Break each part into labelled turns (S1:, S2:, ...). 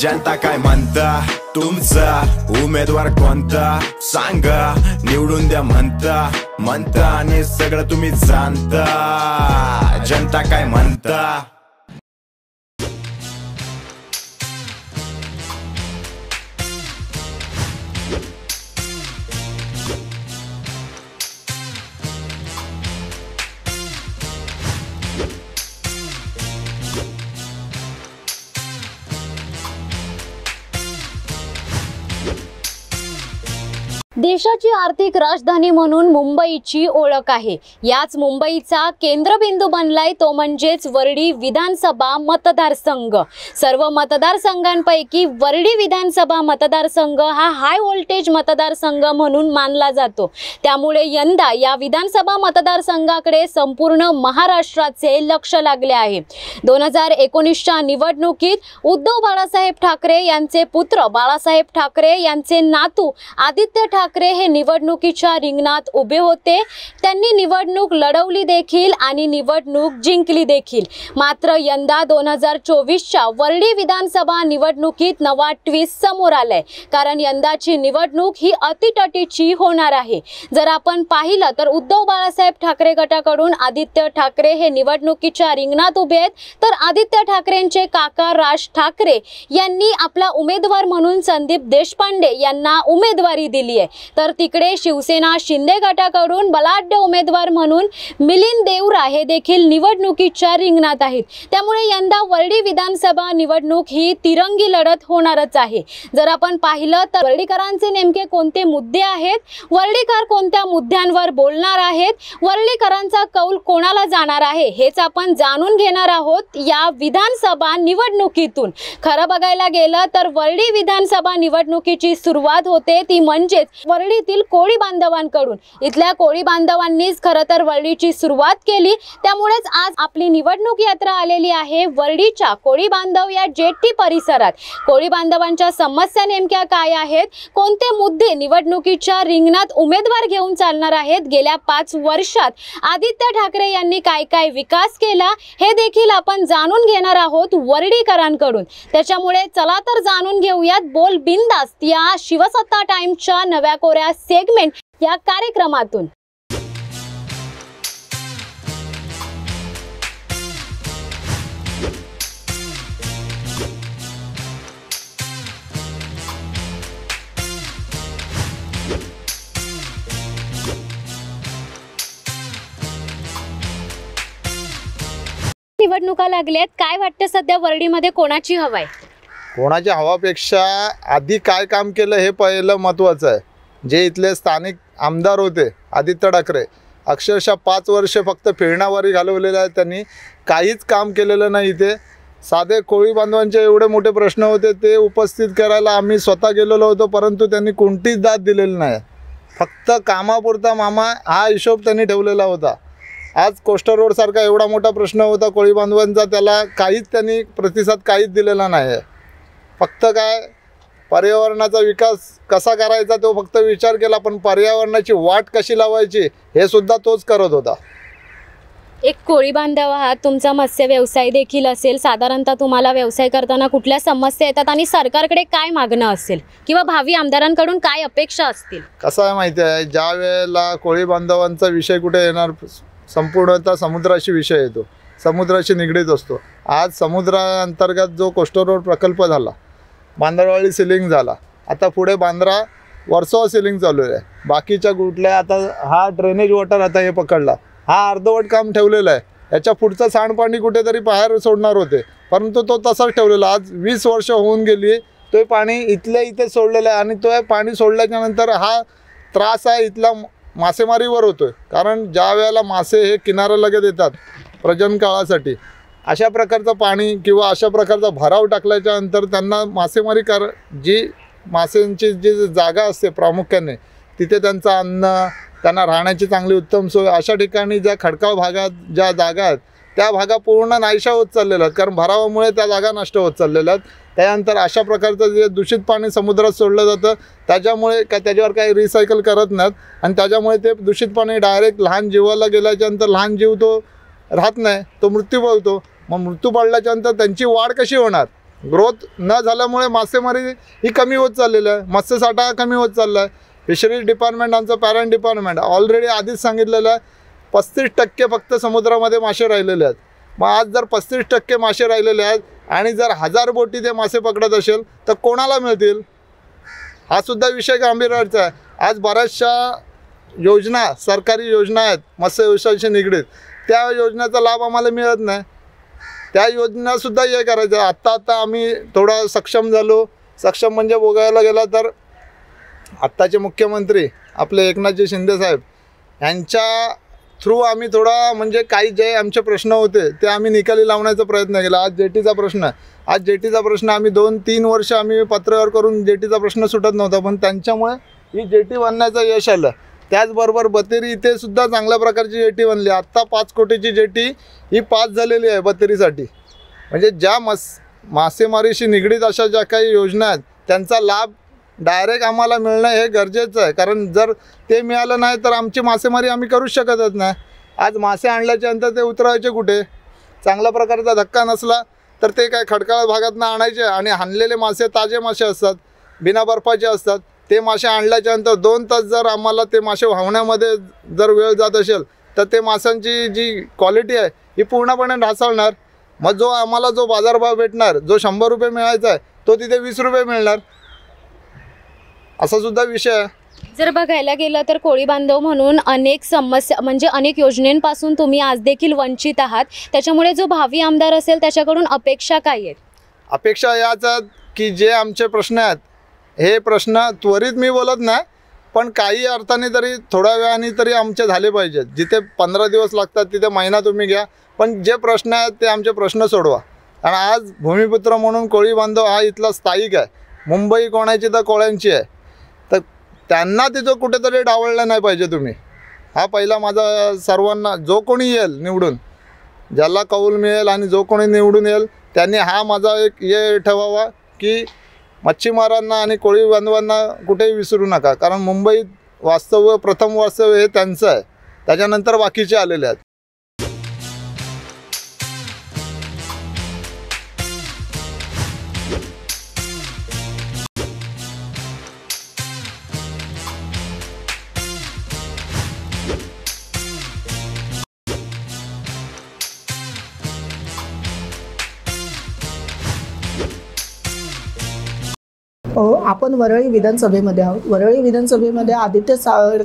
S1: जनता काय म्हणता, तुमचा उमेदवार कोणता सांगा, निवडून द्या म्हणता आणि सगळं तुम्ही जाणता। जनता काय म्हणता।
S2: देशाची आर्थिक राजधानी म्हणून मुंबईची ओळख आहे। याच मुंबईचा केंद्रबिंदू बनलाय तो म्हणजेच वर्डी विधानसभा मतदारसंघ। सर्व मतदारसंघांपैकी वर्डी विधानसभा मतदारसंघ हा हाय व्होल्टेज मतदारसंघ म्हणून मानला जातो। त्यामुळे यंदा या विधानसभा मतदारसंघाकडे संपूर्ण महाराष्ट्राचे लक्ष लागले आहे। 2019च्या निवडणुकीत उद्धव बाळासाहेब ठाकरे यांचे पुत्र बाळासाहेब ठाकरे यांचे नातू आदित्य ठाकरे हे निवडणुकीच्या रिंगणात उभे होते। त्यांनी निवडणूक लढवली देखील आणि निवडणूक जिंकली देखील। मात्र यंदा 2024च्या वर्डी विधानसभा निवडणुकीत नवा ट्विस्ट समोर आलाय, कारण यंदाची निवडणूक ही अतिटटीची होणार आहे। जर आपण पाहिलं तर उद्धव बाळासाहेब ठाकरे गटाकडून आदित्य ठाकरे हे निवडणुकीच्या रिंगणात उभे आहेत, तर आदित्य ठाकरेंचे काका राज ठाकरे यांनी आपला उमेदवार म्हणून संदीप देशपांडे यांना उमेदवारी दिली आहे। तर तिकडे शिवसेना शिंदे गटाकडून बलाढ्य उमेदवार म्हणून मिलिंद देवरा हे देखील निवडणुकीच्या रिंगणात आहेत। त्यामुळे यंदा वर्डी विधानसभा निवडणूक ही तिरंगी लढत होणारच आहे। जर आपण पाहिलं तर वर्डीकरांचे नेमके कोणते मुद्दे आहेत, वर्डीकर कोणत्या मुद्द्यांवर बोलणार आहेत, वर्डीकरांचा कौल कोणाला जाणार आहे, हेच आपण जाणून घेणार आहोत या विधानसभा निवडणुकीतून। खरं बघायला गेलं तर वर्डी विधानसभा निवडणुकीची सुरुवात होते ती म्हणजेच वर्डीतील कोळी बांधवांकडून। इथल्या कोळी बांधवांनीच खरं तर वर्डीची सुरुवात केली। त्यामुळेच आज आपली निवडणूक यात्रा आलेली आहे वर्डीच्या कोळी बांधव या जेटी परिसरात। कोळी बांधवांच्या समस्या नेमक्या काय आहेत, कोणते मुद्दे निवडणुकीच्या रिंगणात उमेदवार घेऊन चालणार आहेत, गेल्या 5 वर्षात आदित्य ठाकरे यांनी काय काय विकास केला हे देखील आपण जाणून घेणार आहोत वर्डीकरांकडून। त्याच्यामुळे चला तर जाणून घेऊयात बोल बिंदास्त या शिवसत्ता टाइम्सच्या नव्या कोऱ्या सेगमेंट या कार्यक्रमातून। निवडणुका लागल्यात, काय वाटतं सध्या वर्डीमध्ये कोणाची हवा आहे?
S3: कोणाच्या हवापेक्षा आधी काय काम केलं हे पहिलं महत्त्वाचं आहे। जे इथले स्थानिक आमदार होते आदित्य ठाकरे, अक्षरशः 5 वर्ष फक्त फिरणावारी घालवलेलं आहे त्यांनी, काहीच काम केलेलं नाही। इथे साधे कोळी बांधवांचे एवढे मोठे प्रश्न होते ते उपस्थित करायला आम्ही स्वतः गेलेलो होतो, परंतु त्यांनी कोणतीच दाद दिलेली नाही। फक्त कामापुरता मामा हा हिशोब त्यांनी ठेवलेला होता। आज कोस्टर रोड सारखा एवढा मोठा प्रश्न होता कोळी बांधवांचा, त्याला काहीच त्यांनी प्रतिसाद काहीच दिलेला नाही। फक्त काय पर्यावरणाचा विकास कसा करायचा तो फक्त विचार केला, पण पर्यावरणाची वाट कशी लावायची हे सुद्धा तोच करत होता।
S2: एक कोळी बांधव आहात, तुमचा मत्स्य व्यवसाय देखील असेल, साधारणतः तुम्हाला व्यवसाय करताना कुठल्या समस्या येतात आणि सरकारकडे काय मागणं असेल किंवा भावी आमदारांकडून काय अपेक्षा असतील? कसं
S3: आहे माहिती आहे, ज्या वेळेला कोळी बांधवांचा विषय कुठे येणार, संपूर्णतः समुद्राशी विषय येतो, समुद्राशी निगडीत असतो। आज समुद्राअंतर्गत जो कोस्टर रोड प्रकल्प झाला, बांद्रावाडी सिलिंग झाला, आता पुढे बांद्रा वर्सोवा सिलिंग चालू आहे। बाकीच्या कुठल्या आता हा ड्रेनेज वॉटर आता हे पकडला, हा अर्धवट काम ठेवलेलं आहे। याच्या पुढचं सांडपाणी कुठेतरी बाहेर सोडणार होते, परंतु तो तसाच ठेवलेला। आज 20 वर्ष होऊन गेली, तो पाणी इथल्या इथे सोडलेलं आहे आणि तो पाणी सोडल्याच्या नंतर हा त्रास आहे इथला मासेमारीवर होतोय। कारण ज्या वेळेला मासे हे किनाऱ्यालगत येतात प्रजनन काळासाठी, अशा प्रकारचं पाणी किंवा अशा प्रकारचा भराव टाकल्याच्या नंतर त्यांना मासेमारी जी मासेंची जी जागा असते प्रामुख्याने, तिथे त्यांचं अन्न, त्यांना राहण्याची चांगली उत्तम सोय, अशा ठिकाणी ज्या खडकाळ भागात ज्या जागा आहेत त्या भागा पूर्ण नाहीशा होत चाललेल्या आहेत, कारण भरावामुळे त्या जागा नष्ट होत चाललेल्या आहेत। त्यानंतर अशा प्रकारचं जे दूषित पाणी समुद्रात सोडलं जातं, त्याच्यामुळे त्याच्यावर काही रिसायकल करत नाहीत आणि त्याच्यामुळे ते दूषित पाणी डायरेक्ट लहान जीवाला गेल्याच्यानंतर लहान जीव तो राहत नाही, तो मृत्यू पावतो। मग मृत्यू पडल्याच्यानंतर त्यांची वाढ कशी होणार, ग्रोथ न झाल्यामुळे मासेमारी ही कमी होत चाललेली आहे, मत्स्यसाठा कमी होत चालला आहे. फिशरीज डिपार्टमेंट आमचं पॅरेंट डिपार्टमेंट ऑलरेडी आधीच सांगितलेलं आहे 35% फक्त समुद्रामध्ये मासे राहिलेले आहेत. मग आज जर 35% मासे राहिलेले आहेत आणि जर 1000 बोटी ते मासे पकडत असेल तर कोणाला मिळतील? हा सुद्धा विषय गंभीरचा आहे. आज बऱ्याचशा योजना, सरकारी योजना आहेत मत्स्य व्यवसायाशी निगडीत, त्या योजनेचा लाभ आम्हाला मिळत नाही. त्या योजनासुद्धा हे करायचं. आत्ता आम्ही थोडा सक्षम झालो. सक्षम म्हणजे बघायला गेला तर आत्ताचे मुख्यमंत्री आपले एकनाथजी शिंदे साहेब यांच्या थ्रू आम्ही थोडा म्हणजे काही जे आमचे प्रश्न होते ते आम्ही निकाली लावण्याचा प्रयत्न केला. आज जेटीचा प्रश्न, आम्ही 2-3 वर्ष आम्ही पत्रावर करून जेटीचा प्रश्न सुटत नव्हता, पण त्यांच्यामुळे ही जेटी बनण्याचं यश आलं. त्याचबरोबर बतेरी इथे सुद्धा चांगल्या प्रकारची जेटी बनली. आत्ता 5 कोटीची जेटी ही पास झालेली आहे बतेरीसाठी. म्हणजे ज्या मासेमारीशी निगडीत अशा ज्या काही योजना आहेत त्यांचा लाभ डायरेक्ट आम्हाला मिळणं हे गरजेचं आहे. कारण जर ते मिळालं नाही तर आमची मासेमारी आम्ही करूच शकतच नाही. आज मासे आणल्याच्यानंतर ते उतरवायचे कुठे? चांगल्या प्रकारचा धक्का नसला तर ते काय खडकाळ भागातून आणायचे आणि आणलेले मासे ताजे मासे असतात, बिना बर्फाचे असतात. ते मासे आणल्याच्यानंतर 2 तास जर आम्हाला ते मासे वाहण्यामध्ये जर वेळ जात असेल तर ते माशांची जी क्वालिटी आहे ही पूर्णपणे ढासळणार. मग आम्हाला जो बाजारभाव भेटणार, जो 100 रुपये मिळायचा आहे तो तिथे 20 रुपये मिळणार, असा सुद्धा विषय आहे.
S2: जर बघायला गेलं तर कोळी बांधव म्हणून अनेक समस्या म्हणजे अनेक योजनेपासून तुम्ही आज देखील वंचित आहात. त्याच्यामुळे जो भावी आमदार असेल त्याच्याकडून अपेक्षा काय आहेत?
S3: अपेक्षा याच आहेत की जे आमचे प्रश्न आहेत हे प्रश्न त्वरित मी बोलत नाही, पण काही अर्थाने तरी थोड्या वेळाने तरी आमचे झाले पाहिजेत. जिथे 15 दिवस लागतात तिथे महिना तुम्ही घ्या, पण जे प्रश्न आहेत ते आमचे प्रश्न सोडवा. आणि आज भूमिपुत्र म्हणून कोळी बांधव हा इथला स्थायिक आहे. मुंबई कोणाची तर कोळ्यांची आहे, तर त्यांना तिथं कुठेतरी डावललं नाही पाहिजे तुम्ही. हा पहिला माझा सर्वांना, जो कोणी येईल निवडून, ज्याला कौल मिळेल आणि जो कोणी निवडून येईल त्यांनी हा माझा एक हे ठेवावा की मच्छीमारांना आणि कोळी बांधवांना कुठेही विसरू नका. कारण मुंबईत प्रथम वास्तव्य हे त्यांचं आहे, त्याच्यानंतर बाकीचे आलेले आहेत.
S4: आपण वरळी विधानसभेमध्ये आहोत. वरळी विधानसभेमध्ये आदित्य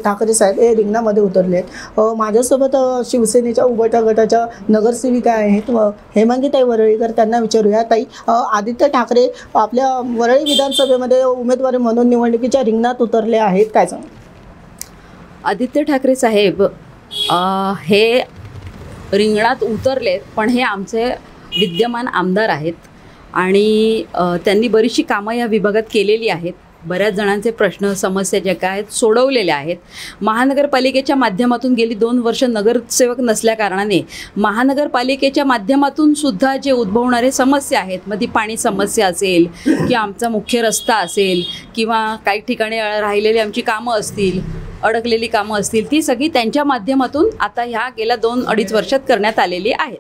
S4: ठाकरे साहेब हे रिंगणामध्ये उतरले आहेत. माझ्यासोबत शिवसेनेच्या उभटा गटाच्या नगरसेविका आहेत हेमांगीताई वरळीकर. त्यांना विचारूया, ताई, आदित्य ठाकरे आपल्या वरळी विधानसभेमध्ये उमेदवारी म्हणून निवडणुकीच्या रिंगणात उतरले आहेत, काय सांग?
S5: आदित्य ठाकरे साहेब हे रिंगणात उतरलेत, पण हे आमचे विद्यमान आमदार आहेत आणि त्यांनी बरीचशी कामं या विभागात केलेली आहेत. बऱ्याच जणांचे प्रश्न, समस्या ज्या काय आहेत सोडवलेल्या आहेत. महानगरपालिकेच्या माध्यमातून गेली 2 वर्ष नगरसेवक नसल्याकारणाने महानगरपालिकेच्या माध्यमातून सुद्धा जे उद्भवणारे समस्या आहेत, मग ती पाणी समस्या असेल किंवा आमचा मुख्य रस्ता असेल किंवा काही ठिकाणी राहिलेली आमची कामं असतील, अडकलेली कामं असतील, ती सगळी त्यांच्या माध्यमातून आता ह्या गेल्या 2-2.5 वर्षात करण्यात आलेली आहेत.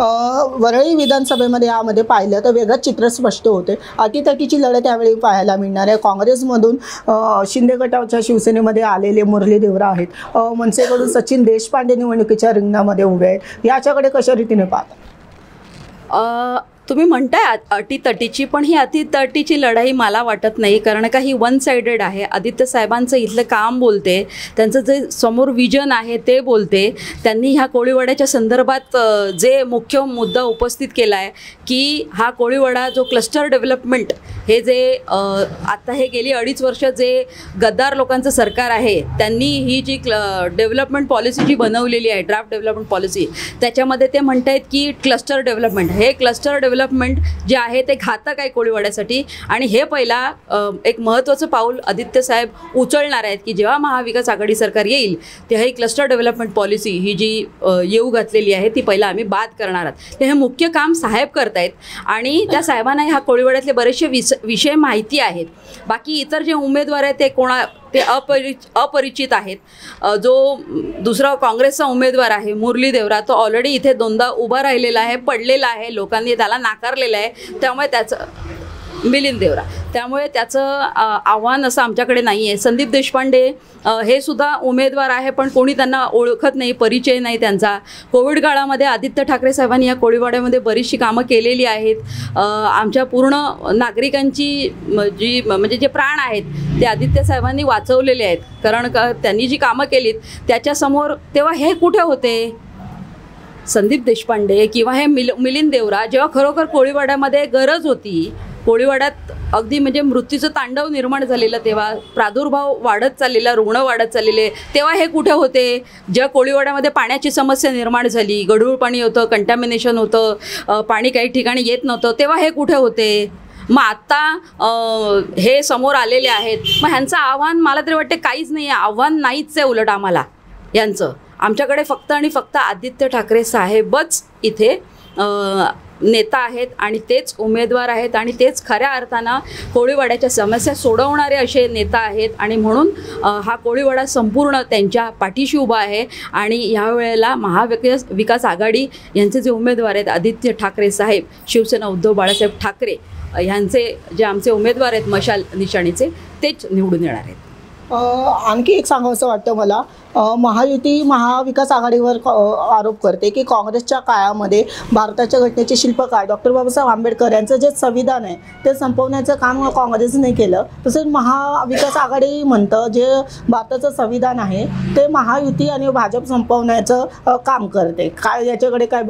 S4: वरळी विधानसभेमध्ये यामध्ये पाहिलं तर वेगळंच चित्र स्पष्ट होते. अटीतटीची लढत यावेळी पाहायला मिळणार आहे. काँग्रेसमधून शिंदे गटाच्या शिवसेनेमध्ये आलेले मुरली देवरा आहेत. मनसेकडून सचिन देशपांडे निवडणुकीच्या रिंगणामध्ये उभे आहेत. याच्याकडे कशा रीतीने पाहता?
S5: तुम्ही म्हणताय अटीतटीची, पण ही अटीतटीची लढाई मला वाटत नाही, कारण का ही 1 साइडेड आहे. आदित्य साहेबांचं इथलं काम बोलते, त्यांचं जे समोर विजन आहे ते बोलते. त्यांनी ह्या कोळीवाड्याच्या संदर्भात जे मुख्य मुद्दा उपस्थित केला आहे की हा कोळीवाडा जो क्लस्टर डेव्हलपमेंट हे जे आता हे गेली 2.5 वर्ष जे गद्दार लोकांचं सरकार आहे त्यांनी ही जी डेव्हलपमेंट पॉलिसी जी बनवलेली आहे, ड्राफ्ट डेव्हलपमेंट पॉलिसी, त्याच्यामध्ये ते म्हणत आहेत की क्लस्टर डेव्हलपमेंट, हे क्लस्टर डेव्हलपमेंट जे आहे ते घातक आहे कोळीवाड्यासाठी. आणि हे पहिला एक महत्त्वाचं पाऊल आदित्य साहेब उचलणार आहेत की जेव्हा महाविकास आघाडी सरकार येईल तेव्हा ही क्लस्टर डेव्हलपमेंट पॉलिसी ही जी येऊ घातलेली आहे ती पहिला आम्ही बाद करणार आहोत. ते हे मुख्य काम साहेब करतायत आणि त्या साहेबांना ह्या कोळीवाड्यातले बरेचसे विषय माहिती आहेत. बाकी इतर जे उमेदवार आहेत ते ते अपरिचित आहेत. जो दुसरा काँग्रेसचा उमेदवार आहे मुरली देवरा, तो ऑलरेडी इथे दोनदा उभा राहिलेला आहे, पडलेला आहे, लोकांनी त्याला नाकारलेलं आहे. त्यामुळे त्याचं मिलिंद देवरा, त्यामुळे त्याचं आव्हान असं आमच्याकडे नाही आहे. संदीप देशपांडे हे सुद्धा उमेदवार आहे, पण कोणी त्यांना ओळखत नाही, परिचय नाही त्यांचा. कोविड काळामध्ये आदित्य ठाकरे साहेबांनी या कोळीवाड्यामध्ये बरीचशी कामं केलेली आहेत. आमच्या पूर्ण नागरिकांची जी म्हणजे जे प्राण आहेत ते आदित्य साहेबांनी वाचवलेले आहेत. कारण त्यांनी जी कामं केलीत त्याच्यासमोर तेव्हा हे कुठे होते, संदीप देशपांडे किंवा हे मिलिंद देवरा, जेव्हा खरोखर कोळीवाड्यामध्ये गरज होती, कोळीवाड्यात अगदी म्हणजे मृत्यूचं तांडव निर्माण झालेलं, तेव्हा प्रादुर्भाव वाढत चाललेला, रुग्ण वाढत चाललेले, तेव्हा हे कुठे होते. जेव्हा कोळीवाड्यामध्ये पाण्याची समस्या निर्माण झाली, गढूळ पाणी होतं, कंटॅमिनेशन होतं, पाणी काही ठिकाणी येत नव्हतं, तेव्हा हे कुठे होते. मग आत्ता हे समोर आलेले आहेत. मग ह्यांचं आव्हान मला तरी वाटते काहीच नाही आहे, आव्हान नाहीच आहे उलट आम्हाला यांचं. आमच्याकडे फक्त आणि फक्त आदित्य ठाकरे साहेबच इथे नेता आहेत आणि तेच उमेदवार आहेत आणि तेच खऱ्या अर्थानं कोळीवाड्याच्या समस्या सोडवणारे असे नेता आहेत. आणि म्हणून हा कोळीवाडा संपूर्ण त्यांच्या पाठीशी उभा आहे. आणि ह्यावेळेला महाविकास आघाडी यांचे जे उमेदवार आहेत आदित्य ठाकरे साहेब, शिवसेना उद्धव बाळासाहेब ठाकरे ह्यांचे जे आमचे उमेदवार आहेत मशाल निशाणीचे, तेच निवडून येणार आहेत.
S4: आणखी एक सांगावंसं वाटतं मला, महायुती महाविकास आघाडीवर आरोप करते की काँग्रेसच्या काळामध्ये भारताच्या घटनेचे शिल्पकार डॉक्टर बाबासाहेब आंबेडकर यांचं जे संविधान आहे ते संपवण्याचं काम काँग्रेसने केलं. तसेच महाविकास आघाडी म्हणतं जे भारताचं संविधान आहे ते महायुती आणि भाजप संपवण्याचं काम करते. काय याच्याकडे काय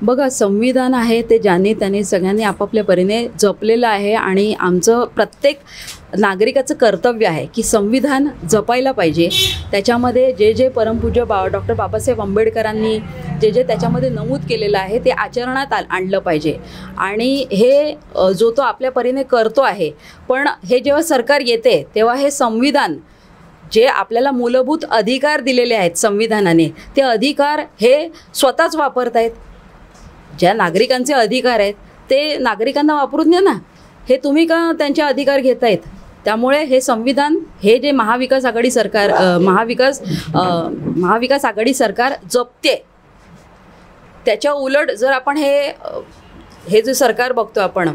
S5: बघा, संविधान आहे ते ज्यांनी त्यांनी सगळ्यांनी आपापल्या परीने जपलेलं आहे. आणि आमचं प्रत्येक नागरिकाचं कर्तव्य आहे की संविधान जपायला पाहिजे. त्याच्यामध्ये जे जे परमपूज्य डॉक्टर बाबासाहेब आंबेडकरांनी जे जे त्याच्यामध्ये नमूद केलेलं आहे ते आचरणात आणलं पाहिजे. आणि हे जो तो आपल्या परीने करतो आहे, पण हे जेव्हा सरकार येते तेव्हा हे संविधान जे आपल्याला मूलभूत अधिकार दिलेले आहेत संविधानाने, ते अधिकार हे स्वतःच वापरत आहेत. ज्या नागरिकांचे अधिकार आहेत ते नागरिकांना वापरून द्या ना, हे तुम्ही का त्यांचे अधिकार घेतायत. त्यामुळे हे संविधान हे जे महाविकास आघाडी आघाडी सरकार जपते, त्याच्या उलट जर आपण हे जे सरकार बघतो आपण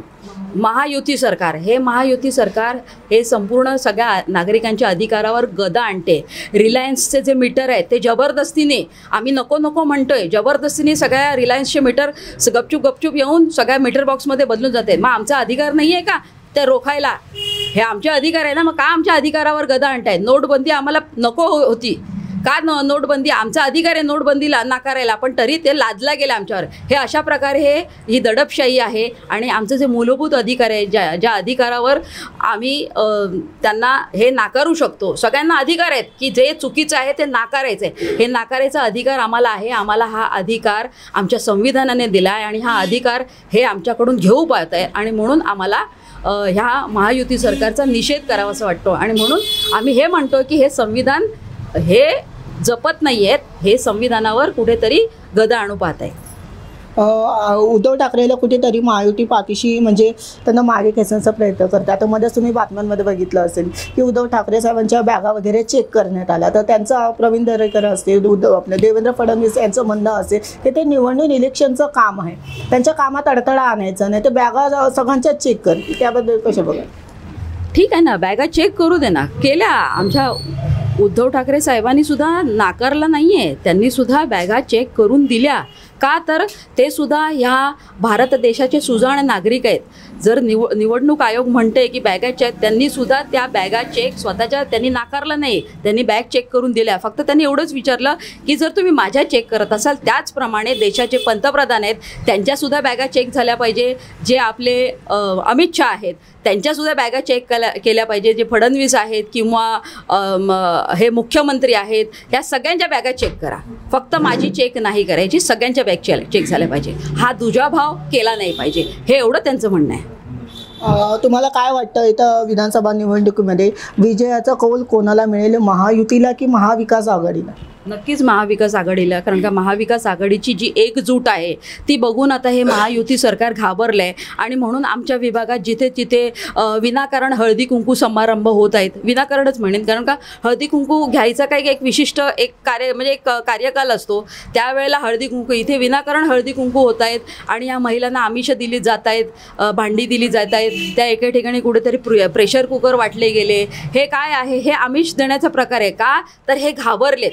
S5: महायुती सरकार, हे महायुती सरकार हे संपूर्ण सगळ्या नागरिकांच्या अधिकारावर गदा आणते. रिलायन्सचे जे मीटर आहेत ते जबरदस्तीने, आम्ही नको नको म्हणतोय, जबरदस्तीने सगळ्या रिलायन्सचे मीटर गपचूप येऊन सगळ्या मीटर बॉक्समध्ये बदलून जाते. मग आमचा अधिकार नाही आहे का ते रोखायला? हे आमचे अधिकार आहे ना, मग का आमच्या अधिकारावर गदा आणताय? नोटबंदी आम्हाला नको होती का? नोटबंदी आमचा अधिकार आहे नोटबंदीला नाकारायला, पण तरी ते लादला गेलं आमच्यावर. हे अशा प्रकारे ही दडपशाही आहे. आणि आमचे जे मूलभूत अधिकार आहे, ज्या अधिकारावर आम्ही त्यांना हे नाकारू शकतो, सगळ्यांना अधिकार आहेत की जे चुकीचं आहे ते नाकारायचं आहे, हे नाकारायचा अधिकार आम्हाला आहे. आम्हाला हा अधिकार आमच्या संविधानाने दिला आहे आणि हा अधिकार हे आमच्याकडून घेऊ पाहत आहे. आणि म्हणून आम्हाला ह्या महायुती सरकारचा निषेध करावा असं वाटतो. आणि म्हणून आम्ही हे म्हणतो की हे संविधान हे जपत नाही आहेत, हे संविधानावर कुठेतरी गदा आणू पाहत आहे.
S4: उद्धव ठाकरेला कुठेतरी महायुती पाठीशी म्हणजे त्यांना मागे खेचण्याचा प्रयत्न करतात. आता मध्येच तुम्ही बातम्यांमध्ये बघितलं असेल की उद्धव ठाकरे साहेबांच्या बॅगा वगैरे चेक करण्यात आला. तर त्यांचा प्रवीण दरेकर असतील, आपलं देवेंद्र फडणवीस यांचं म्हणणं असेल की ते निवडणूक इलेक्शनचं काम आहे, त्यांच्या कामात अडथळा आणायचं नाही, ते बॅगा सगळ्यांच्या चेक करतील. त्याबद्दल कसे बघा?
S5: ठीक आहे ना, बॅगा चेक करू दे ना. केल्या आमच्या उद्धव ठाकरे साहेबांनी सुद्धा नाकारला नाही आहे, त्यांनी सुद्धा बॅगा चेक करून दिल्या. का तर ते सुद्धा ह्या भारत देशाचे सुजाण नागरिक आहेत. जर निवडणूक आयोग म्हणते की बॅगा चेक, त्यांनी सुद्धा त्या बॅगा चेक स्वतःच्या त्यांनी नाकारलं नाही, त्यांनी बॅग चेक करून दिल्या. फक्त त्यांनी एवढंच विचारलं की जर तुम्ही माझ्या चेक करत असाल त्याचप्रमाणे देशाचे पंतप्रधान आहेत त्यांच्यासुद्धा बॅगा चेक झाल्या पाहिजे, जे आपले अमित शहा आहेत त्यांच्यासुद्धा बॅगा चेक केल्या पाहिजे, जे फडणवीस आहेत किंवा हे मुख्यमंत्री आहेत, या सगळ्यांच्या बॅगा चेक करा. फक्त माझी चेक नाही करायची, सगळ्यांच्या बॅग चेक झाल्या पाहिजे. हा दुजाभाव केला नाही पाहिजे, हे एवढं त्यांचं म्हणणं आहे.
S4: तुम्हाला काय वाटतं इथं विधानसभा निवडणुकीमध्ये विजयाचा कौल कोणाला मिळेल, महायुतीला की महाविकास आघाडीला?
S5: नक्कीच महाविकास आघाडीला, कारण का महाविकास आघाडीची जी एकजूट आहे ती बघून आता हे महायुती सरकार घाबरलं आहे आणि म्हणून आमच्या विभागात जिथे तिथे विनाकारण हळदी कुंकू समारंभ होत आहेत. विनाकारणच म्हणेन, कारण का हळदी कुंकू घ्यायचा काही एक विशिष्ट एक कार्यकाल असतो, त्यावेळेला हळदी कुंकू इथे विनाकारण हळदी कुंकू होत आहेत आणि या महिलांना आमिष दिली जात आहेत, भांडी दिली जात आहेत. त्या एके ठिकाणी कुठेतरी प्रेशर कुकर वाटले गेले. हे काय आहे? हे आमिष देण्याचा प्रकार आहे का? तर हे घाबरलेत,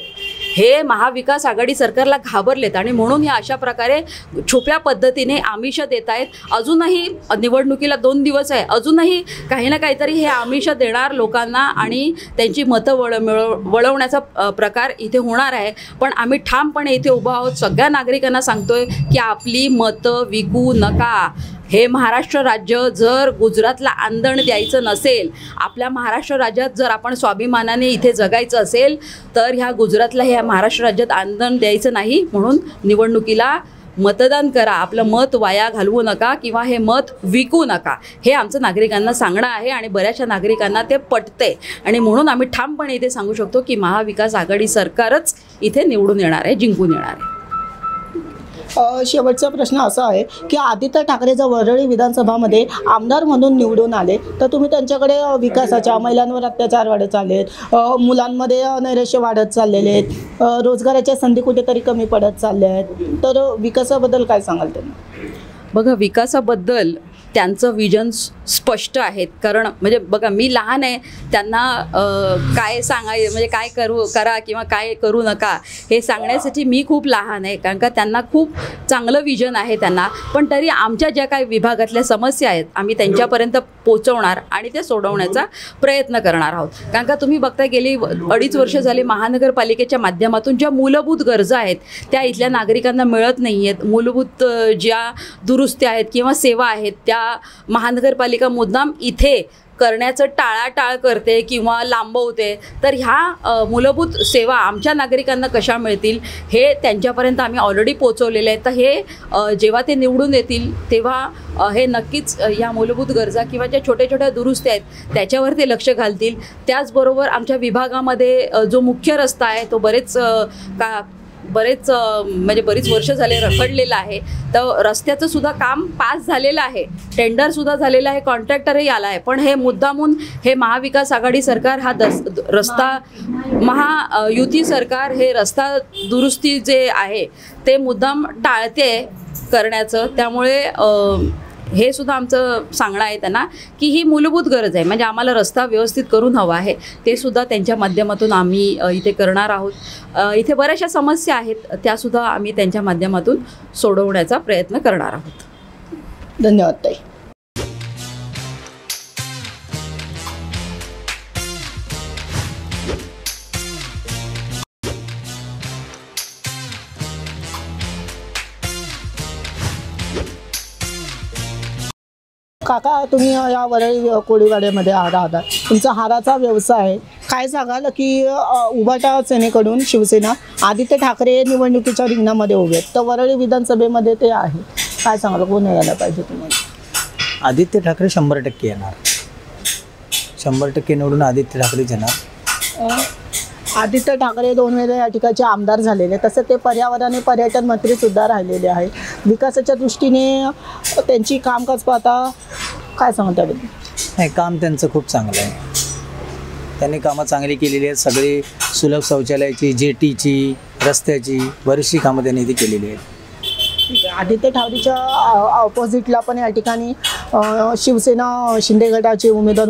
S5: हे महाविकास आघाडी सरकारला घाबरलेत आणि म्हणून हे अशा प्रकारे छुप्या पद्धतीने आमिष देत आहेत. अजूनही निवडणुकीला 2 दिवस आहे, अजूनही काही ना काहीतरी हे आमिष देणार लोकांना आणि त्यांची मतं वळवण्याचा प्रकार इथे होणार आहे. पण आम्ही ठामपणे इथे उभा आहोत, सगळ्या नागरिकांना सांगतोय की आपली मतं विकू नका. हे महाराष्ट्र राज्य जर गुजरातला आंदण द्यायचं नसेल, आपल्या महाराष्ट्र राज्यात जर आपण स्वाभिमानाने इथे जगायचं असेल, तर ह्या गुजरातला ह्या महाराष्ट्र राज्यात आंदण द्यायचं नाही. म्हणून निवडणुकीला मतदान करा, आपलं मत वाया घालवू नका किंवा हे मत विकू नका, हे आमचं नागरिकांना सांगणं आहे आणि बऱ्याचशा नागरिकांना ते पटते आणि म्हणून आम्ही ठामपणे इथे सांगू शकतो की महाविकास आघाडी सरकारच इथे निवडून येणार आहे, जिंकून येणार आहे.
S4: शेवटचा प्रश्न असा आहे की आदित्य ठाकरे जर वरळी विधानसभामध्ये आमदार म्हणून निवडून आले तर तुम्ही त्यांच्याकडे विकासाच्या, महिलांवर अत्याचार वाढत चाललेत, मुलांमध्ये नैराश्य वाढत चाललेले आहेत, रोजगाराच्या संधी कुठेतरी कमी पडत चालल्या आहेत, तर विकासाबद्दल काय सांगाल त्यांना?
S5: बघा, विकासाबद्दल त्यांचं विजन स्पष्ट आहेत. कारण म्हणजे बघा, मी लहान आहे, त्यांना काय म्हणजे काय करा किंवा काय करू नका हे सांगण्यासाठी मी खूप लहान आहे, कारण का त्यांना खूप चांगलं विजन आहे त्यांना. पण तरी आमच्या ज्या काही विभागातल्या समस्या आहेत आम्ही त्यांच्यापर्यंत पोचवणार आणि ते सोडवण्याचा प्रयत्न करणार आहोत. कारण का तुम्ही बघता, गेली 2.5 वर्ष झाली महानगरपालिकेच्या माध्यमातून ज्या मूलभूत गरजा आहेत त्या इथल्या नागरिकांना मिळत नाही आहेत. मूलभूत ज्या दुरुस्त्या आहेत किंवा सेवा आहेत त्या महानगरपालिका मुद्दाम इथे करण्याचं टाळाटाळ करते किंवा लांबवते. तर ह्या मूलभूत सेवा आमच्या नागरिकांना कशा मिळतील हे त्यांच्यापर्यंत आम्ही ऑलरेडी पोचवलेले आहे. तर हे जेव्हा ते निवडून येतील तेव्हा हे नक्कीच ह्या मूलभूत गरजा किंवा ज्या छोट्या छोट्या दुरुस्त्या आहेत त्याच्यावर ते लक्ष घालतील. त्याचबरोबर आमच्या विभागामध्ये जो मुख्य रस्ता आहे तो बरीच वर्ष झाले रखडलेला आहे. तर रस्त्याचं सुद्धा काम पास झालेलं आहे, टेंडरसुद्धा झालेलं आहे, कॉन्ट्रॅक्टरही आला आहे. पण हे मुद्दामून हे महाविकास आघाडी सरकार हा महायुती सरकार हे रस्ता दुरुस्ती जे आहे ते मुद्दाम टाळते करण्याचं. त्यामुळे हे सुद्धा आमचं सांगणं आहे त्यांना की ही मूलभूत गरज आहे, म्हणजे आम्हाला रस्ता व्यवस्थित करून हवा आहे, ते सुद्धा त्यांच्या माध्यमातून आम्ही इथे करणार आहोत. इथे बऱ्याचशा समस्या आहेत त्यासुद्धा आम्ही त्यांच्या माध्यमातून सोडवण्याचा प्रयत्न करणार आहोत.
S4: धन्यवाद ताई. काका, तुम्ही या वरळी कोळीवाड्यामध्ये राहता, तुमचा हाराचा व्यवसाय आहे. काय सांगाल की उभाटा सेनेकडून शिवसेना आदित्य ठाकरे निवडणुकीच्या रिंगणामध्ये उभे आहेत, तर वरळी विधानसभेमध्ये ते आहे, काय सांगाल कोण यायला पाहिजे तुम्हाला?
S6: आदित्य ठाकरे 100% येणार, 100% निवडून आदित्य ठाकरेच येणार.
S4: आदित्य ठाकरे 2 वेळा या ठिकाणचे आमदार झालेले, तसं ते पर्यावरण आणि पर्यटन मंत्री सुद्धा राहिलेले आहेत. विकासाच्या दृष्टीने त्यांची कामकाज पाहता काय सांगता येईल?
S6: नाही, काम त्यांचं खूप चांगलं आहे, त्यांनी कामं चांगली केलेली आहेत. सगळी सुलभ शौचालयाची, जेटीची, रस्त्याची बरीचशी कामं त्यांनी इथे केलेली आहेत.
S4: आदित्य ठाकरेच्या ऑपोजिटला पण या ठिकाणी शिवसेना शिंदे गटाचे उमेदवार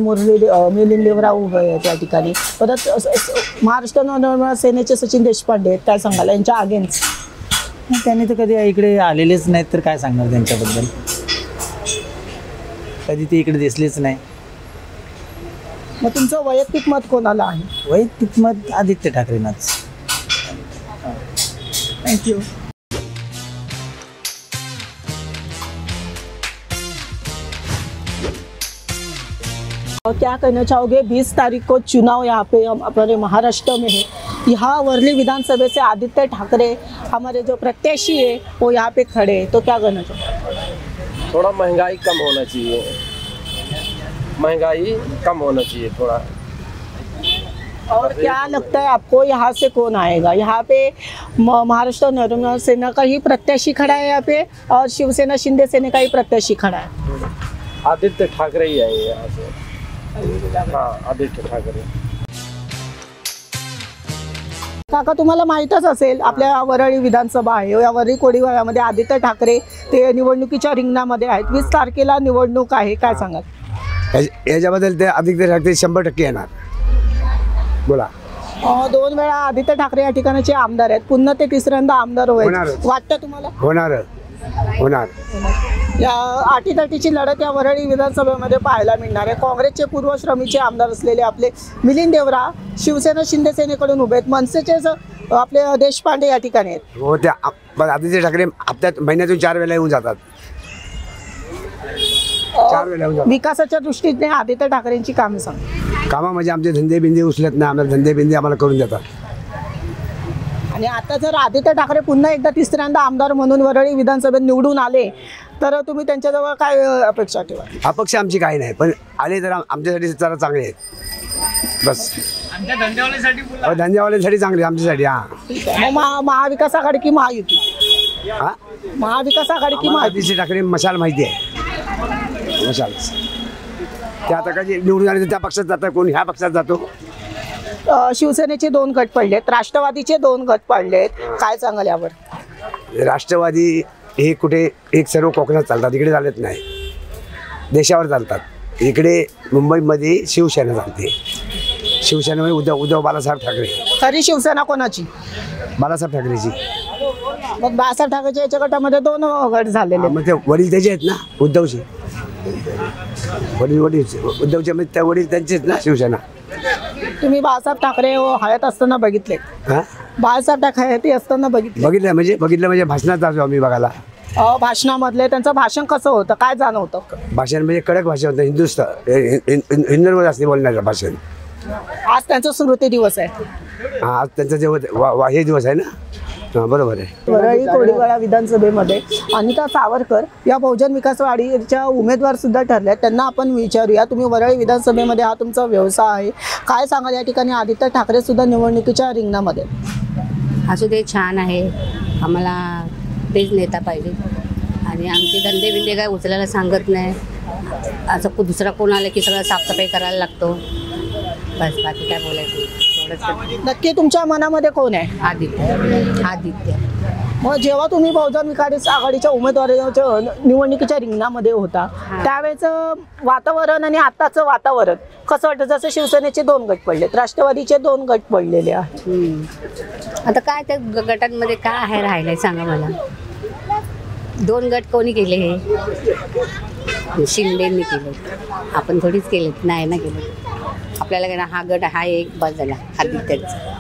S4: मिलिंद देवराव उभे आहेत या ठिकाणी. परत महाराष्ट्र नवनिर्माण सेनेचे सचिन देशपांडे आहेत, काय सांगाल यांच्या अगेन्स्ट?
S6: त्यांनी तर कधी इकडे आलेलेच नाहीत, तर काय सांगणार त्यांच्याबद्दल, कधी ते इकडे दिसलेच नाही.
S4: मग तुमचं वैयक्तिक मत कोणाला आहे?
S6: वैयक्तिक मत आदित्य ठाकरेंनाच.
S4: थँक्यू. क्या कहना चाहोगे? 20 तारीख को चुनाव यहाँ पे हमारे महाराष्ट्र में है. यहाँ वर्ली विधानसभा से आदित्य ठाकरे हमारे जो प्रत्याशी है वो यहाँ पे खड़े हैं, तो क्या कहना चाहोगे?
S7: थोड़ा महंगाई कम होना चाहिए, महंगाई कम होना चाहिए थोड़ा.
S4: और क्या लगता है आपको यहाँ से कौन आएगा? यहाँ पे महाराष्ट्र नवनिर्माण सेना का ही प्रत्याशी खड़ा है यहाँ पे, और शिवसेना शिंदे सेना का ही प्रत्याशी खड़ा है।
S7: आदित्य ठाकरे ही आहे यहाँ से। हाँ, आदित्य ठाकरे।
S4: काका, तुम्हाला माहीतच असेल आपल्या वरळी विधानसभा आहे, या वरळी कोळीवाड्यामध्ये आदित्य ठाकरे ते निवडणुकीच्या रिंगणामध्ये आहेत। 20 तारखेला निवडणूक आहे, काय सांगाल
S8: याच्याबद्दल? ते आदित्य ठाकरे 100% येणार। बोला।
S4: 2 वेळा आदित्य ठाकरे या ठिकाणाचे आमदार आहेत, पुन्हा ते तिसऱ्यांदा आमदार व्हायचे वाटतं तुम्हाला?
S8: होणार।
S4: या अटीतटीची लढत या वरळी विधानसभेमध्ये पाहायला मिळणार आहे। काँग्रेसचे पूर्वश्रमीचे आमदार असलेले आपले मिलिंद देवरा शिवसेना शिंदे सेनेकडून उभे आहेत, मनसेचे आपले देशपांडे या ठिकाणी आहेत।
S8: हो, त्या आदित्य ठाकरे हप्त्यात महिन्यातून 4 वेळा येऊन जातात। 4 वेळा येऊन जातात।
S4: विकासाच्या दृष्टीने आदित्य ठाकरेंची कामे सांग।
S8: कामं म्हणजे आमचे धंदे बिंदे उचलत नाही, आम्हाला धंदे बिंदे आम्हाला करून देतात।
S4: आणि आता जर आदित्य ठाकरे पुन्हा एकदा तिसऱ्यांदा आमदार म्हणून वरळी विधानसभेत निवडून आले तर तुम्ही त्यांच्याजवळ काय अपेक्षा ठेवा?
S8: अपेक्षा आमची काही नाही, पण आले तर आमच्यासाठी जरा चांगले आहेत बस। धंदेवाल्यांसाठी चांगले, आमच्यासाठी। हां,
S4: महाविकास आघाडी की महायुती?
S8: हां,
S4: महाविकास आघाडी की महायुती?
S8: आदित्य ठाकरे मशाल माहिती आहे, मशाल। ते आता कधी निवडून आले तर त्या पक्षात जातात, कोण ह्या पक्षात जातो।
S4: शिवसेनेचे 2 गट पडलेत, राष्ट्रवादीचे 2 गट पडलेत, काय सांगाल यावर?
S8: राष्ट्रवादी हे कुठे एक सर्व कोकणात चालतात, इकडे चालत नाही, देशावर चालतात। इकडे मुंबईमध्ये शिवसेना चालते, शिवसेनेमध्ये उद्धव बाळासाहेब ठाकरे।
S4: खरी शिवसेना कोणाची?
S8: बाळासाहेब ठाकरेची।
S4: मग बाळासाहेब ठाकरेच्या याच्या गटामध्ये 2 गट झालेले,
S8: मग ते वडील त्याचे आहेत ना, उद्धवचे वडील उद्धवचे, म्हणजे त्या वडील त्यांचेच ना शिवसेना।
S4: तुम्ही बाळासाहेब ठाकरे हयात असताना बघितले?
S8: हां,
S4: बाळासाहेब ठाकरे हयाती असताना
S8: बघितलं म्हणजे भाषणात जातो आम्ही बघायला।
S4: भाषणामधले त्यांचं भाषण कसं होतं, काय जाणवतं?
S8: भाषण म्हणजे कडक भाषा होतं, हिंदूवर असते बोलणारं भाषण।
S4: आज त्यांचा स्मृती दिवस आहे।
S8: हां, आज त्यांचा हे दिवस आहे ना। हां, बरोबर आहे।
S4: वरळी कोळीवाडा विधानसभेमध्ये अनिता सावरकर या बहुजन विकास आघाडीच्या उमेदवार सुद्धा ठरल्या, त्यांना आपण विचारूया। तुम्ही वरळी विधानसभेमध्ये हा तुमचा व्यवसाय आहे, काय सांगाल या ठिकाणी आदित्य ठाकरे सुद्धा निवडणुकीच्या रिंगणामध्ये?
S9: असू दे, छान आहे, आम्हाला तेच नेता पाहिजे आणि आमचे धंदे बिंदे काय उचलायला सांगत नाही, असं दुसरा कोण आलं की सगळं साफसफाई करायला लागतो, बस बाकी काय बोलायचं।
S4: नक्की तुमच्या मनामध्ये कोण आहे?
S9: आदित्य।
S4: मग जेव्हा तुम्ही बहुजन विकास आघाडीच्या उमेदवाराच्या निवडणुकीच्या रिंगणामध्ये होता त्यावेळेचं वातावरण आणि आत्ताचं वातावरण कसं वाटतं? जसं शिवसेनेचे 2 गट पडलेत, राष्ट्रवादीचे 2 गट पडलेले आहेत,
S9: आता काय त्या गटांमध्ये काय आहे राहिलंय सांगा मला? 2 गट कोणी केले? हे शिंदेंनी केले, आपण थोडीच केलेत, नाही ना केले। आपल्याला हा गट हा एक बस झाला आदित्यचा।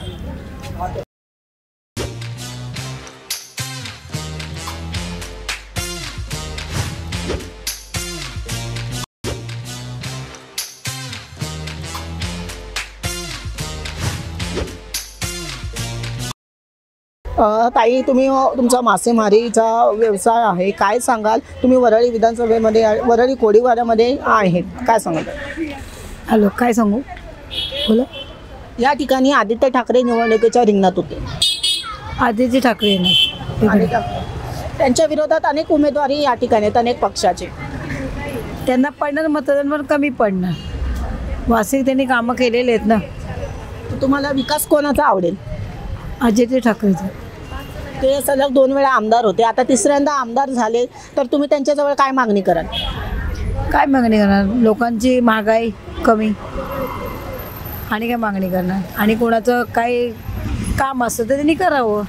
S4: ताई, तुम्ही तुमचा मासेमारीचा व्यवसाय आहे, काय सांगाल? तुम्ही वरळी विधानसभेमध्ये वरळी कोळीवाड्यामध्ये आहेत, काय सांगाल?
S10: हॅलो, काय सांगू? बोला।
S4: या ठिकाणी आदित्य ठाकरे निवडणुकीच्या रिंगणात होते।
S10: आदित्य ठाकरे नाही,
S4: त्यांच्या विरोधात अनेक उमेदवारी या ठिकाणी आहेत, अनेक पक्षाचे।
S10: त्यांना पडणार, मतदान पण कमी पडणार, वार्षिक त्यांनी कामं केलेले आहेत ना।
S4: तुम्हाला विकास कोणाचा आवडेल?
S10: आदित्य ठाकरेचा।
S4: ते सलग 2 वेळा आमदार होते, आता तिसऱ्यांदा आमदार झाले तर तुम्ही त्यांच्याजवळ काय मागणी कराल?
S10: काय मागणी करणार? लोकांची महागाई कमी आणि काय मागणी करणार? आणि कोणाचं काय काम असतं तर त्यांनी करावं,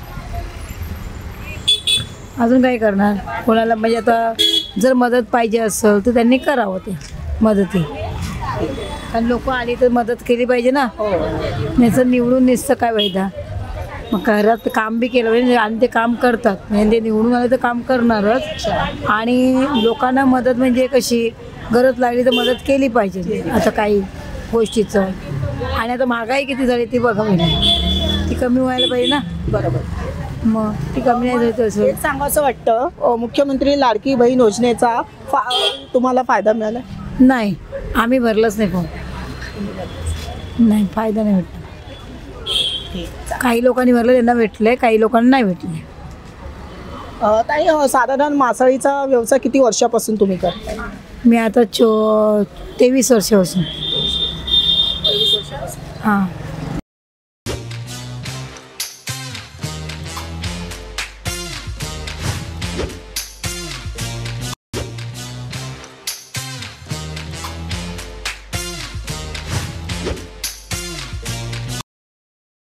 S10: अजून काय करणार? कोणाला म्हणजे आता जर मदत पाहिजे असेल तर त्यांनी करावं ते मदती, कारण लोक आली तर मदत केली पाहिजे ना, नाही तर निवडून निसतं काय फायदा? मग घरात काम बी केलं पाहिजे आणि ते काम करतात, म्हणजे निवडून आले तर काम करणारच, आणि लोकांना मदत म्हणजे कशी गरज लागली तर मदत केली पाहिजे आता काही गोष्टीचं। आणि आता महागाई किती झाली ती बघा, ती कमी व्हायला पाहिजे ना।
S4: बरोबर,
S10: मग ती कमी नाही झाली तर
S4: सांगावंसं वाटतं। मुख्यमंत्री लाडकी बहीण योजनेचा तुम्हाला फायदा मिळाला?
S10: नाही, आम्ही भरलंच नाही फॉर्म, नाही फायदा नाही वाटतं। काही लोकांनी भरलं त्यांना भेटले, काही लोकांना नाही भेटले.
S4: ताई साधारण मासळीचा व्यवसाय किती वर्षापासून तुम्ही करताय?
S10: मी आता 23 वर्षापासून. हां.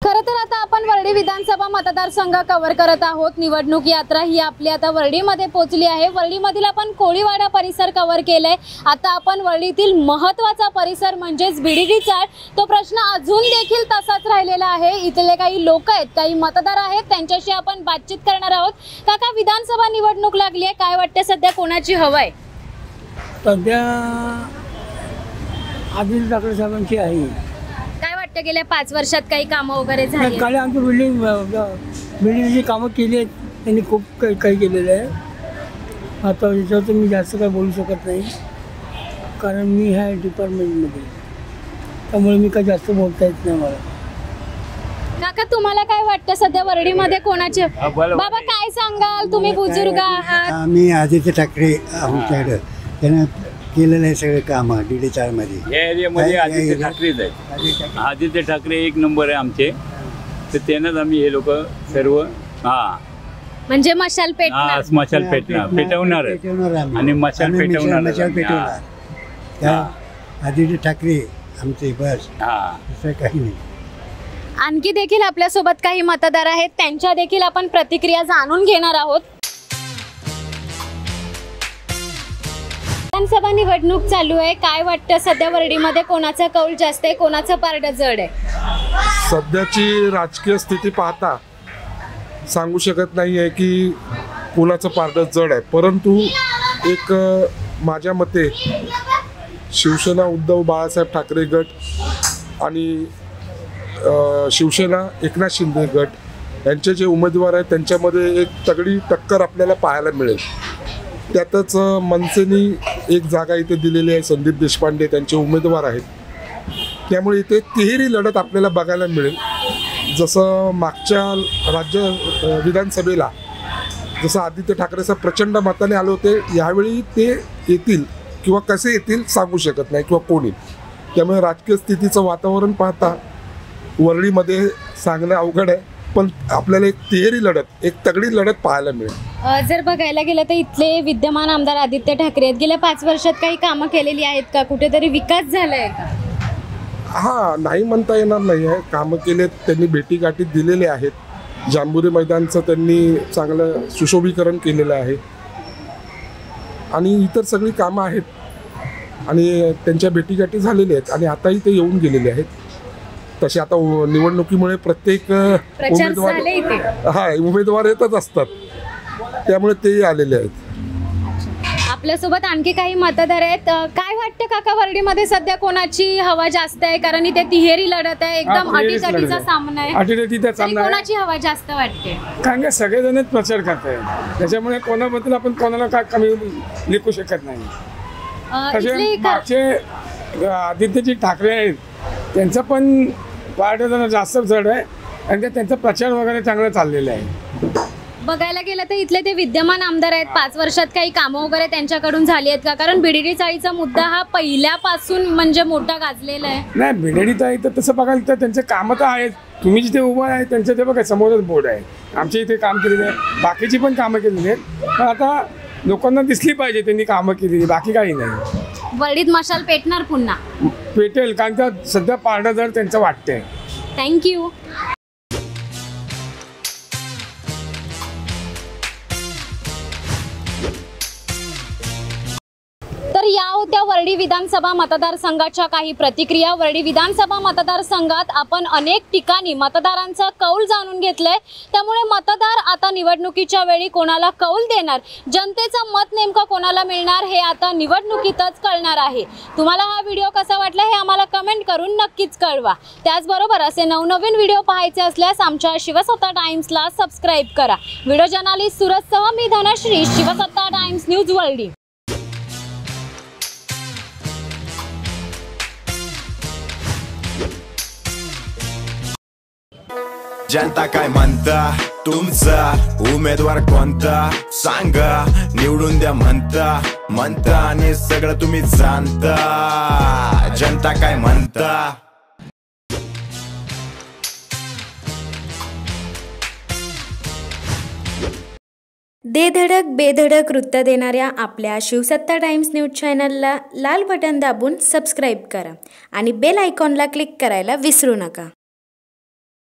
S2: खरं तर आता आपण वर्डी विधानसभा मतदारसंघ कव्हर करत आहोत. निवडणूक यात्रा ही आपली आता वर्डीमध्ये पोहोचली आहे. वर्डीमधील आपण कोळीवाडा परिसर कव्हर केलाय. आता आपण वर्डीतील महत्त्वाचा परिसर म्हणजेच बीडीडी चाळ, तो प्रश्न अजून देखील तसाच राहिलेला आहे. इथले काही लोक आहेत, काही मतदार आहेत, त्यांच्याशी आपण बातचीत करणार आहोत. काका, विधानसभा निवडणूक लागली आहे, काय वाटतं सध्या कोणाची हवा आहे?
S11: सध्या आदिल ठाकरे साहेबांची आहे.
S2: काय वाटतं गेल्या 5 वर्षात काही कामं वगैरे झाली?
S11: काल आमची बिल्डिंगची कामं केली आहेत, त्यांनी खूप काही केलेलं आहे. आता याच्यावर मी जास्त काही बोलू शकत नाही, कारण मी ह्या डिपार्टमेंटमध्ये, त्यामुळे मी काही जास्त बोलता येत नाही मला.
S2: काका, तुम्हाला काय वाटतं सध्या वर्डीमध्ये कोणाचे? बाबा, काय सांगाल? तुम्ही बुजुर्ग आहात.
S12: आम्ही आदित्य ठाकरे आमच्याकडे त्यानं केलेलं आहे सगळे कामं बीडीडी चाळमध्ये.
S13: या एरियामध्ये आदित्य ठाकरेच आहेत. आदित्य ठाकरे 1 नंबर आहे आमचे, तर त्यांनाच आम्ही हे लोक सर्व
S2: म्हणजे मशाल पेटणार.
S13: मशाल पेटवणार आणि मशाल पेटवणार.
S12: आदित्य ठाकरे आमचे बस, दुसरं काही नाही.
S2: आणखी देखील आपल्यासोबत काही मतदार आहेत, त्यांच्या देखील आपण प्रतिक्रिया जाणून घेणार आहोत. विधानसभा निवडणूक चालू आहे, काय वाटतं सध्या वर्डीमध्ये कोणाचा कौल जास्त आहे, कोणाचं पारडं जड आहे?
S14: सध्याची राजकीय स्थिती पाहता सांगू शकत नाही आहे की कोणाचं पारडं जड आहे, परंतु एक माझ्या मते शिवसेना उद्धव बाळासाहेब ठाकरे गट आणि शिवसेना एकनाथ शिंदे गट यांचे जे उमेदवार आहेत त्यांच्यामध्ये एक तगडी टक्कर आपल्याला पाहायला मिळेल. त्यातच मनसेनी एक जागा इथे दिलेली आहे, संदीप देशपांडे त्यांचे उमेदवार आहेत, त्यामुळे इथे तिहेरी लढत आपल्याला बघायला मिळेल. जसं मागच्या राज्य विधानसभेला जसं आदित्य ठाकरे साहेब प्रचंड मताने आले होते, यावेळी ते येतील किंवा कसे येतील सांगू शकत नाही किंवा कोण येईल. त्यामुळे राजकीय स्थितीचं वातावरण पाहता वर्डीमध्ये सांगणं अवघड आहे, पण आपल्याला एक तिहेरी लढत, एक तगडी लढत पाहायला मिळेल.
S2: जर बघायला गेलं तर इथले विद्यमान आमदार आदित्य ठाकरे आहेत. गेल्या 5 वर्षात काही कामं केलेली आहेत का? कुठेतरी विकास झालाय का?
S14: नाही म्हणता येणार नाही आहे. कामं केलेत त्यांनी, भेटीगाठी दिलेले आहेत. जांभुरी मैदानचं त्यांनी चांगलं सुशोभीकरण केलेलं आहे आणि इतर सगळी कामं आहेत आणि त्यांच्या भेटीगाठी झालेल्या आहेत आणि आताही ते येऊन गेलेले आहेत. तसे आता निवडणुकीमुळे प्रत्येक उमेदवार येतच असतात, त्यामुळे तेही आलेले आहेत.
S2: आपल्यासोबत आणखी काही मतदार आहेत. काय वाटतं काका, वर्डीमध्ये सध्या कोणाची हवा जास्त आहे? कारण इथे तिहेरी लढत आहे, एकदम अटीतटीचा सामना आहे. कोणाची हवा जास्त वाटते?
S11: कारण का सगळेजणच प्रचार करताय, त्याच्यामुळे कोणाबद्दल आपण कोणाला काय कमी लेखू शकत नाही. मागचे आदित्यजी ठाकरे आहेत, त्यांचं पण पार्ट जास्त जड आहे आणि त्यांचा प्रचार वगैरे चांगला चाललेला आहे.
S2: बघायला गेलं तर इथले ते विद्यमान आमदार आहेत, 5 वर्षात काही कामं वगैरे त्यांच्याकडून झाली आहेत का? कारण बीडीडी चाळीचा मुद्दा हा पहिल्यापासून म्हणजे मोठा गाजलेला आहे.
S11: नाही, बीडीडी चाळी तर तसं बघायला तर त्यांचे कामं तर आहेत. तुम्ही जिथे उभं आहे त्यांच्या ते बघा समोरच बोर्ड आहे. आमच्या इथे काम केलेलं आहे, बाकीची पण कामं केलेली आहेत, पण आता लोकांना दिसली पाहिजे त्यांनी कामं केलेली, बाकी काही नाही.
S2: वर्डीत मशाल पेटणार पुन्हा?
S11: पेटेल, कारण का सध्या पारडं जर त्यांचं वाटतंय.
S2: थँक्यू. तर या होत्या वर्डी विधानसभा मतदारसंघाच्या काही प्रतिक्रिया. वर्डी विधानसभा मतदारसंघात आपण अनेक ठिकाणी मतदारांचा कौल जाणून घेतलाय, त्यामुळे मतदार आता निवडणुकीच्या वेळी कोणाला कौल देणार, जनतेचं मत नेमकं कोणाला मिळणार हे आता निवडणुकीतच कळणार आहे. तुम्हाला हा व्हिडिओ कसा वाटला हे आम्हाला कमेंट करून नक्कीच कळवा. त्याचबरोबर असे नवनवीन व्हिडिओ पाहायचे असल्यास आमच्या शिवसत्ता टाइम्सला सबस्क्राईब करा. व्हिडिओ जर्नलिस्ट सूरजसह मी धनश्री, शिवसत्ता टाइम्स न्यूज वर्डी.
S1: जनता काय म्हणता, तुमचा उमेदवार कोणता सांगा, निवडून द्या म्हणता आणि सगळं तुम्ही जाणता. जनता काय म्हणता.
S15: दे धडक बेधडक वृत्त देणाऱ्या आपल्या शिवसत्ता टाइम्स न्यूज चॅनलला लाल बटन दाबून सबस्क्राईब करा आणि बेल आयकॉनला क्लिक करायला विसरू नका.